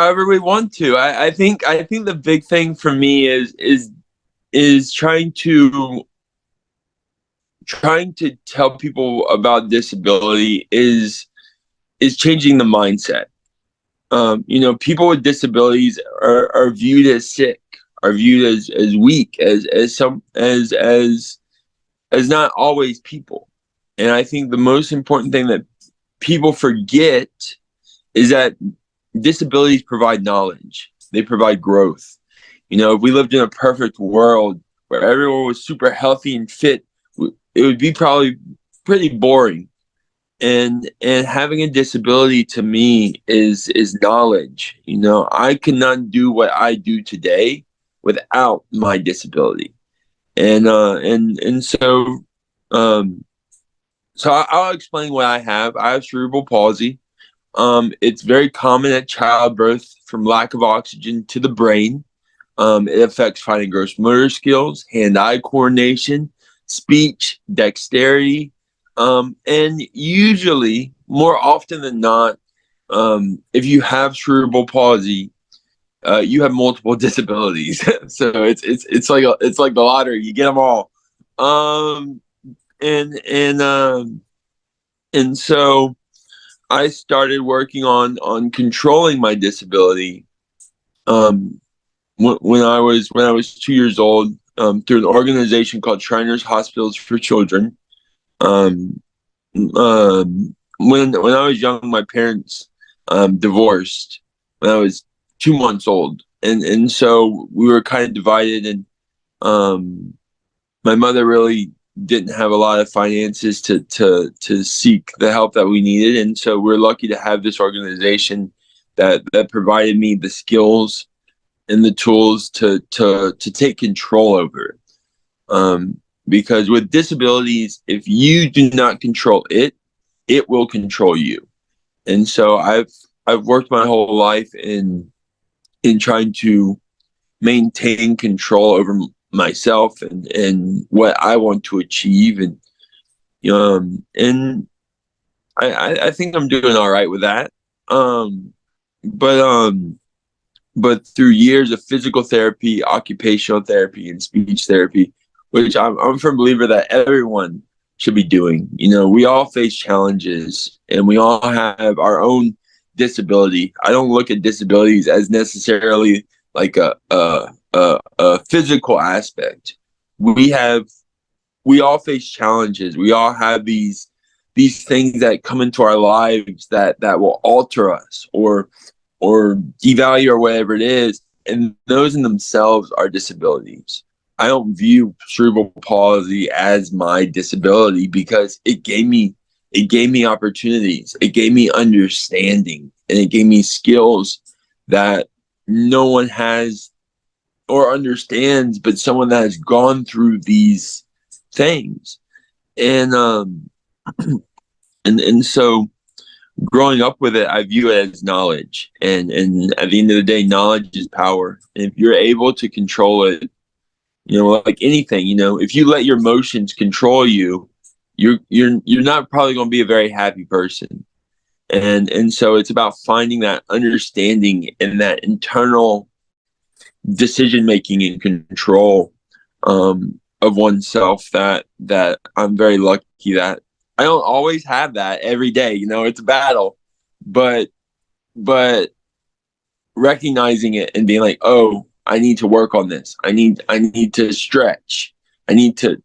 however we want to. I think the big thing for me is trying to tell people about disability is changing the mindset. People with disabilities are viewed as sick, are viewed as weak, as not always people. And I think the most important thing that people forget is that disabilities provide knowledge. They provide growth. If we lived in a perfect world where everyone was super healthy and fit, it would be probably pretty boring. And having a disability to me is knowledge. I cannot do what I do today without my disability. And so I'll explain what I have. I have cerebral palsy. It's very common at childbirth from lack of oxygen to the brain. It affects fine and gross motor skills, hand-eye coordination, speech, dexterity, and usually, more often than not, if you have cerebral palsy, you have multiple disabilities. So it's like the lottery. You get them all. And so I started working on controlling my disability when I was 2 years old, through an organization called Shriners Hospitals for Children. When I was young, my parents divorced when I was 2 months old, and so we were kind of divided, and my mother really didn't have a lot of finances to seek the help that we needed, and so we're lucky to have this organization that provided me the skills and the tools to take control over it. Because with disabilities, if you do not control it, it will control you. And so I've worked my whole life in trying to maintain control over myself and what I want to achieve, and I think I'm doing all right with that. But through years of physical therapy, occupational therapy, and speech therapy, which I'm a firm believer that everyone should be doing. We all face challenges, and we all have our own disability. I don't look at disabilities as necessarily like a physical aspect. We all face challenges. We all have these things that come into our lives that will alter us or devalue or whatever it is, and those in themselves are disabilities. I don't view cerebral palsy as my disability because it gave me opportunities, it gave me understanding, and it gave me skills that no one has or understands, but someone that has gone through these things. And and so growing up with it, I view it as knowledge, and at the end of the day, knowledge is power. And if you're able to control it, like anything, if you let your emotions control you, you're not probably going to be a very happy person. And so it's about finding that understanding and that internal decision making and control of oneself that I'm very lucky that I don't always have that every day. It's a battle, but recognizing it and being like, oh, I need to work on this. I need to stretch. I need to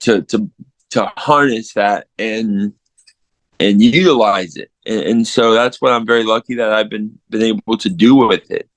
harness that and utilize it. And so that's what I'm very lucky that I've been able to do with it.